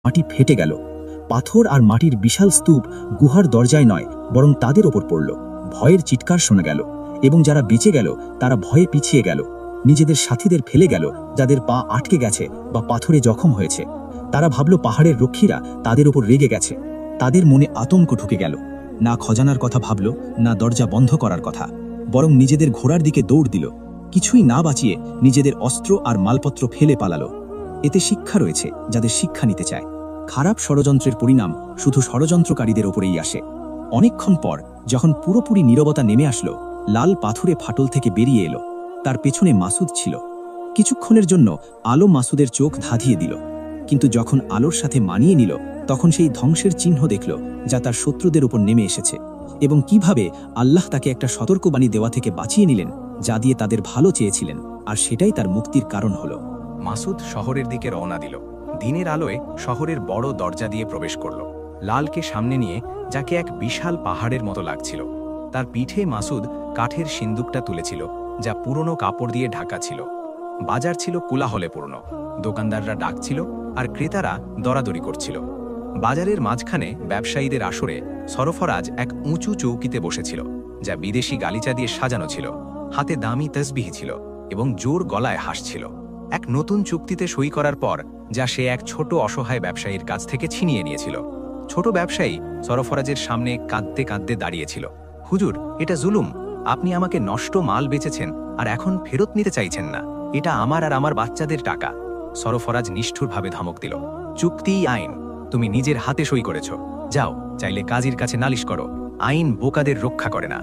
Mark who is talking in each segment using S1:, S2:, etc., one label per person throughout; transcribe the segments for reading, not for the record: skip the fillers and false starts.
S1: মাটি ফেটে গেল। পাথর আর মাটির বিশাল স্তূপ গুহার দরজায় নয় বরং তাদের ওপর পড়ল। ভয়ের চিৎকার শোনা গেল এবং যারা বেঁচে গেল তারা ভয়ে পিছিয়ে গেল। নিজেদের সাথীদের ফেলে গেল যাদের পা আটকে গেছে বা পাথরে জখম হয়েছে। তারা ভাবল পাহাড়ের রক্ষীরা তাদের ওপর রেগে গেছে। তাদের মনে আতঙ্ক ঢুকে গেল। না খজানার কথা ভাবল, না দরজা বন্ধ করার কথা, বরং নিজেদের ঘোড়ার দিকে দৌড় দিল। কিছুই না বাঁচিয়ে নিজেদের অস্ত্র আর মালপত্র ফেলে পালালো। এতে শিক্ষা রয়েছে যাদের শিক্ষা নিতে চায়। খারাপ ষড়যন্ত্রের পরিণাম শুধু ষড়যন্ত্রকারীদের ওপরেই আসে। অনেকক্ষণ পর যখন পুরোপুরি নীরবতা নেমে আসলো, লাল পাথুরে ফাটল থেকে বেরিয়ে এলো। তার পেছনে মাসুদ ছিল। কিছুক্ষণের জন্য আলো মাসুদের চোখ ধাঁধিয়ে দিল, কিন্তু যখন আলোর সাথে মানিয়ে নিল তখন সেই ধ্বংসের চিহ্ন দেখল যা তার শত্রুদের উপর নেমে এসেছে, এবং কিভাবে আল্লাহ তাকে একটা সতর্কবাণী দেওয়া থেকে বাঁচিয়ে নিলেন যা দিয়ে তাদের ভালো চেয়েছিলেন, আর সেটাই তার মুক্তির কারণ হল।
S2: মাসুদ শহরের দিকে রওনা দিল। দিনের আলোয় শহরের বড় দরজা দিয়ে প্রবেশ করল। লালকে সামনে নিয়ে, যাকে এক বিশাল পাহাড়ের মতো লাগছিল। তার পিঠে মাসুদ কাঠের সিন্দুকটা তুলেছিল, যা পুরনো কাপড় দিয়ে ঢাকা ছিল। বাজার ছিল কোলাহলে পূর্ণ। দোকানদাররা ডাকছিল আর ক্রেতারা দরাদরি করছিল। বাজারের মাঝখানে ব্যবসায়ীদের আসরে সরফরাজ এক উঁচু চৌকিতে বসেছিল, যা বিদেশি গালিচা দিয়ে সাজানো ছিল। হাতে দামি তসবিহ ছিল এবং জোর গলায় হাসছিল। এক নতুন চুক্তিতে সই করার পর, যা সে এক ছোট অসহায় ব্যবসায়ীর কাছ থেকে ছিনিয়ে নিয়েছিল। ছোট ব্যবসায়ী সরফরাজের সামনে কাঁদতে কাঁদতে দাঁড়িয়েছিল। হুজুর, এটা জুলুম। আপনি আমাকে নষ্ট মাল বেচেছেন আর এখন ফেরত নিতে চাইছেন না। এটা আমার আর আমার বাচ্চাদের টাকা। সরফরাজ নিষ্ঠুরভাবে ধমক দিল, চুক্তিই আইন। তুমি নিজের হাতে সই করেছ। যাও, চাইলে কাজীর কাছে নালিশ করো। আইন বোকাদের রক্ষা করে না।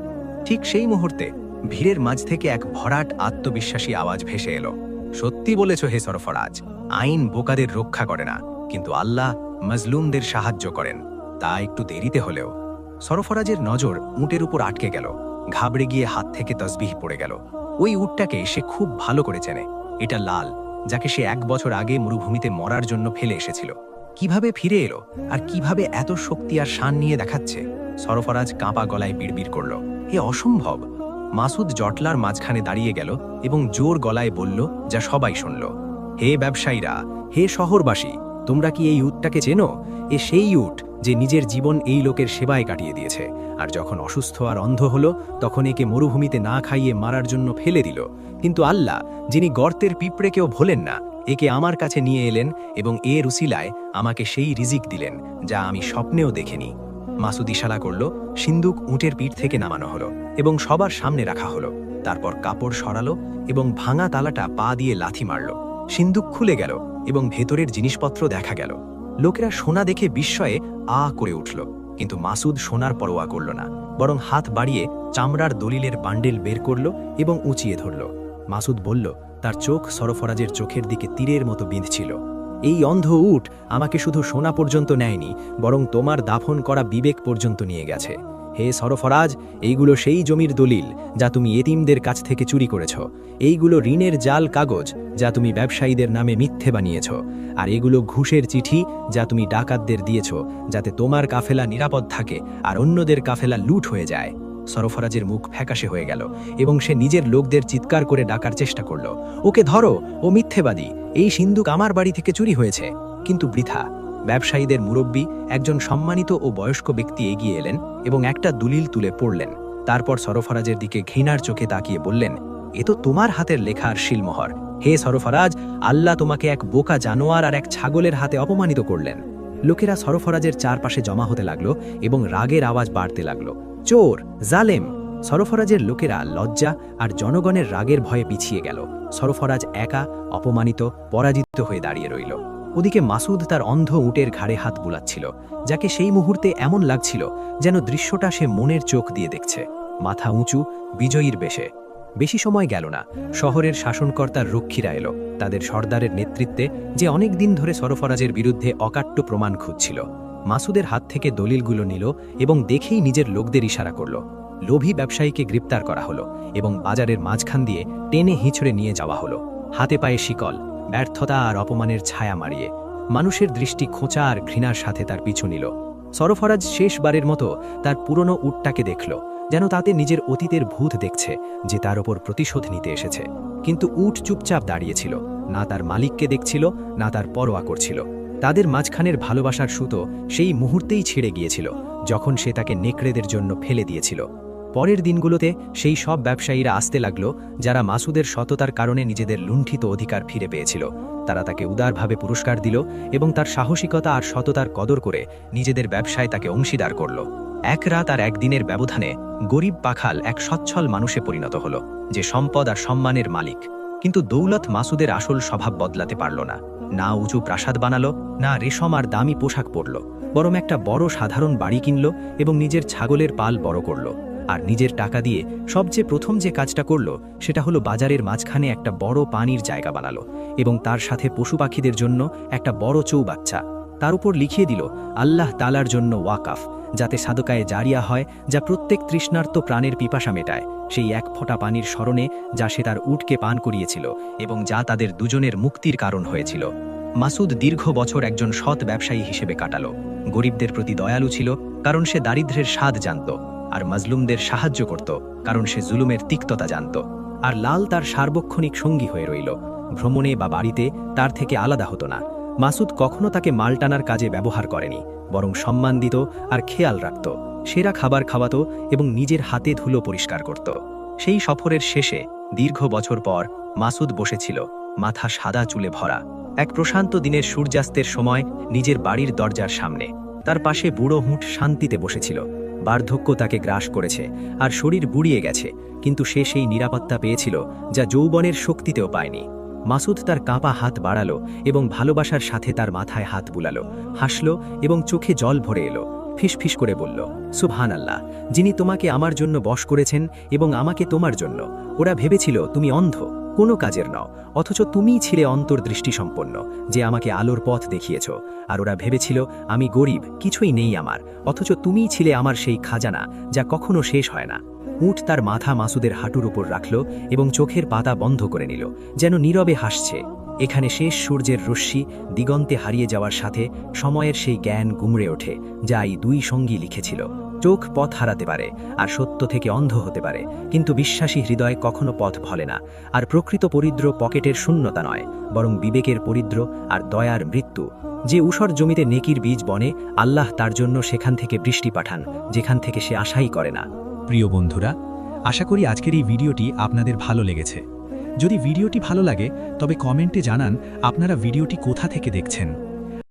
S2: ঠিক সেই মুহূর্তে ভিড়ের মাঝ থেকে এক ভরাট আত্মবিশ্বাসী আওয়াজ ভেসে এলো, সত্যি বলেছ হে সরফরাজ, আইন বোকাদের রক্ষা করে না, কিন্তু আল্লাহ মজলুমদের সাহায্য করেন, তা একটু দেরিতে হলেও। সরফরাজের নজর উটের উপর আটকে গেল। ঘাবড়ে গিয়ে হাত থেকে তসবিহ পড়ে গেল। ওই উটটাকে সে খুব ভালো করে চেনে। এটা লাল, যাকে সে 1 বছর আগে মরুভূমিতে মরার জন্য ফেলে এসেছিল। কিভাবে ফিরে এলো আর কিভাবে এত শক্তি আর শান নিয়ে দেখাচ্ছে? সরফরাজ কাঁপা গলায় বিড়বিড় করল, এ অসম্ভব। মাসুদ জটলার মাঝখানে দাঁড়িয়ে গেল এবং জোর গলায় বলল, যা সবাই শুনল, হে ব্যবসায়ীরা, হে শহরবাসী, তোমরা কি এই উটটাকে চেনো? এ সেই উট যে নিজের জীবন এই লোকের সেবায় কাটিয়ে দিয়েছে, আর যখন অসুস্থ আর অন্ধ হলো তখন একে মরুভূমিতে না খাইয়ে মারার জন্য ফেলে দিল। কিন্তু আল্লাহ, যিনি গর্তের পিঁপড়েকেও ভোলেন না, একে আমার কাছে নিয়ে এলেন এবং এর উসিলায় আমাকে সেই রিজিক দিলেন যা আমি স্বপ্নেও দেখিনি। মাসুদ ইশারা করল। সিন্দুক উটের পিঠ থেকে নামানো হলো এবং সবার সামনে রাখা হলো। তারপর কাপড় সরালো এবং ভাঙা তালাটা পা দিয়ে লাথি মারল। সিন্দুক খুলে গেল এবং ভেতরের জিনিসপত্র দেখা গেল। লোকেরা সোনা দেখে বিস্ময়ে আ করে উঠল, কিন্তু মাসুদ সোনার পরোয়া করল না, বরং হাত বাড়িয়ে চামড়ার দলিলের বান্ডেল বের করল এবং উঁচিয়ে ধরল। মাসুদ বলল, তার চোখ সরফরাজের চোখের দিকে তীরের মতো বিঁধছিল, এই অন্ধ উট আমাকে শুধু সোনা পর্যন্ত নেয়নি, বরং তোমার দাফন করা বিবেক পর্যন্ত নিয়ে গেছে। হে সরফরাজ, এইগুলো সেই জমির দলিল যা তুমি এতিমদের কাছ থেকে চুরি করেছ। এইগুলো ঋণের জাল কাগজ যা তুমি ব্যবসায়ীদের নামে মিথ্যে বানিয়েছ। আর এগুলো ঘুষের চিঠি যা তুমি ডাকাতদের দিয়েছ, যাতে তোমার কাফেলা নিরাপদ থাকে আর অন্যদের কাফেলা লুট হয়ে যায়। সরফরাজের মুখ ফ্যাকাশে হয়ে গেল এবং সে নিজের লোকদের চিৎকার করে ডাকার চেষ্টা করল, ওকে ধরো, ও মিথ্যেবাদী, এই সিন্দুক আমার বাড়ি থেকে চুরি হয়েছে। কিন্তু বৃথা। ব্যবসায়ীদের মুরব্বী, একজন সম্মানিত ও বয়স্ক ব্যক্তি এগিয়ে এলেন এবং একটা দলিল তুলে পড়লেন। তারপর সরফরাজের দিকে ঘৃণার চোখে তাকিয়ে বললেন, এ তো তোমার হাতের লেখার শিলমোহর। হে সরফরাজ, আল্লাহ তোমাকে এক বোকা জানোয়ার আর এক ছাগলের হাতে অপমানিত করলেন। লোকেরা সরফরাজের চারপাশে জমা হতে লাগলো এবং রাগের আওয়াজ বাড়তে লাগলো, চোর, জালেম। সরফরাজের লোকেরা লজ্জা আর জনগণের রাগের ভয়ে পিছিয়ে গেল। সরফরাজ একা, অপমানিত, পরাজিত হয়ে দাঁড়িয়ে রইল। ওদিকে মাসুদ তার অন্ধ উটের ঘাড়ে হাত বুলাচ্ছিল, যাকে সেই মুহূর্তে এমন লাগছিল যেন দৃশ্যটা সে মনের চোখ দিয়ে দেখছে। মাথা উঁচু, বিজয়ীর বেশে। বেশি সময় গেল না, শহরের শাসনকর্তার রক্ষীরা এলো, তাদের সর্দারের নেতৃত্বে, যে অনেক দিন ধরে সরফরাজের বিরুদ্ধে অকাট্য প্রমাণ খুঁজছিল। মাসুদের হাত থেকে দলিলগুলো নিল এবং দেখেই নিজের লোকদের ইশারা করল। লোভী ব্যবসায়ীকে গ্রেপ্তার করা হলো এবং বাজারের মাঝখান দিয়ে টেনে হিঁচড়ে নিয়ে যাওয়া হলো, হাতে পায়ে শিকল, ব্যর্থতা আর অপমানের ছায়া মারিয়ে। মানুষের দৃষ্টি খোঁচা আর ঘৃণার সাথে তার পিছু নিল। সরফরাজ শেষবারের মতো তার পুরনো উটটাকে দেখল, যেন তাতে নিজের অতীতের ভূত দেখছে যে তার ওপর প্রতিশোধ নিতে এসেছে। কিন্তু উট চুপচাপ দাঁড়িয়েছিল, না তার মালিককে দেখছিল, না তার পরোয়া করছিল।
S3: তাদের মাঝখানের ভালোবাসার সুতো সেই মুহূর্তেই ছিঁড়ে গিয়েছিল যখন সে তাকে নেকড়েদের জন্য ফেলে দিয়েছিল। পরের দিনগুলোতে সেই সব ব্যবসায়ীরা আসতে লাগলো যারা মাসুদের সততার কারণে নিজেদের লুণ্ঠিত অধিকার ফিরে পেয়েছিল। তারা তাকে উদারভাবে পুরস্কার দিল এবং তার সাহসিকতা আর সততার কদর করে নিজেদের ব্যবসায় তাকে অংশীদার করল। এক রাত আর একদিনের ব্যবধানে গরিব পাখাল এক সচ্ছল মানুষে পরিণত হল, যে সম্পদ আর সম্মানের মালিক। কিন্তু দৌলত মাসুদের আসল স্বভাব বদলাতে পারল না। না উঁচু প্রাসাদ বানালো, না রেশম আর দামি পোশাক পরল, বরং একটা বড় সাধারণ বাড়ি কিনল এবং নিজের ছাগলের পাল বড় করল। আর নিজের টাকা দিয়ে সবচেয়ে প্রথম যে কাজটা করল সেটা হলো বাজারের মাঝখানে একটা বড় পানির জায়গা বানালো এবং তার সাথে পশু পাখিদের জন্য একটা বড় চৌবাচ্চা। তার উপর লিখিয়ে দিল আল্লাহ তাআলার জন্য ওয়াকাফ, যাতে সাদকায়ে জারিয়া হয়, যা প্রত্যেক তৃষ্ণার্ত প্রাণের পিপাসা মেটায়। সেই এক ফোঁটা পানির স্মরণে যা সে তার উটকে পান করিয়েছিল এবং যা তাদের দুজনের মুক্তির কারণ হয়েছিল। মাসুদ দীর্ঘ বছর একজন সৎ ব্যবসায়ী হিসেবে কাটালো। গরিবদের প্রতি দয়ালু ছিল কারণ সে দারিদ্র্যের স্বাদ জানত, আর মাজলুমদের সাহায্য করত কারণ সে জুলুমের তিক্ততা জানত। আর লাল তার সার্বক্ষণিক সঙ্গী হয়ে রইল। ভ্রমণে বা বাড়িতে তার থেকে আলাদা হতো না। মাসুদ কখনো তাকে মাল টানার কাজে ব্যবহার করেনি, বরং সম্মান দিত আর খেয়াল রাখত। সেরা খাবার খাওয়াতো এবং নিজের হাতে ধুলো পরিষ্কার করত। সেই সফরের শেষে দীর্ঘ বছর পর মাসুদ বসেছিল, মাথা সাদা চুলে ভরা, এক প্রশান্ত দিনের সূর্যাস্তের সময় নিজের বাড়ির দরজার সামনে। তার পাশে বুড়ো হুঁট শান্তিতে বসেছিল। বার্ধক্য তাকে গ্রাস করেছে আর শরীর বুড়িয়ে গেছে, কিন্তু সে সেই নিরাপত্তা পেয়েছিল যা যৌবনের শক্তিতেও পায়নি। মাসুদ তার কাঁপা হাত বাড়ালো এবং ভালোবাসার সাথে তার মাথায় হাত বুলালো, হাসল এবং চোখে জল ভরে এলো। ফিসফিস করে বলল, সুবহানাল্লাহ, যিনি তোমাকে আমার জন্য বশ করেছেন এবং আমাকে তোমার জন্য। ওরা ভেবেছিল তুমি অন্ধ, কোনো কাজের নও, অথচ তুমিই ছিলে অন্তর্দৃষ্টি সম্পন্ন, যে আমাকে আলোর পথ দেখিয়েছ। আর ওরা ভেবেছিল আমি গরিব, কিছুই নেই আমার, অথচ তুমিই ছিলে আমার সেই খাজানা যা কখনো শেষ হয় না। উট তার মাথা মাসুদের হাঁটুর উপর রাখল এবং চোখের পাতা বন্ধ করে নিল, যেন নীরবে হাসছে। এখানে শেষ সূর্যের রশ্মি দিগন্তে হারিয়ে যাওয়ার সাথে সময়ের সেই জ্ঞান গুমড়ে ওঠে, যা এই দুই সঙ্গী লিখেছিল। চোখ পথ হারাতে পারে আর সত্য থেকে অন্ধ হতে পারে, কিন্তু বিশ্বাসী হৃদয় কখনো পথ ভলে না। আর প্রকৃত পরিদ্র পকেটের শূন্যতা নয়, বরং বিবেকের পরিদ্র আর দয়ার মৃত্যু। যে ঊষর জমিতে নেকির বীজ বনে, আল্লাহ তার জন্য সেখান থেকে বৃষ্টি পাঠান যেখান থেকে সে আশাই করে না।
S4: প্রিয় বন্ধুরা, আশা করি আজকের এই ভিডিওটি আপনাদের ভালো লেগেছে। যদি ভিডিওটি ভালো লাগে তবে কমেন্টে জানান আপনারা ভিডিওটি কোথা থেকে দেখছেন।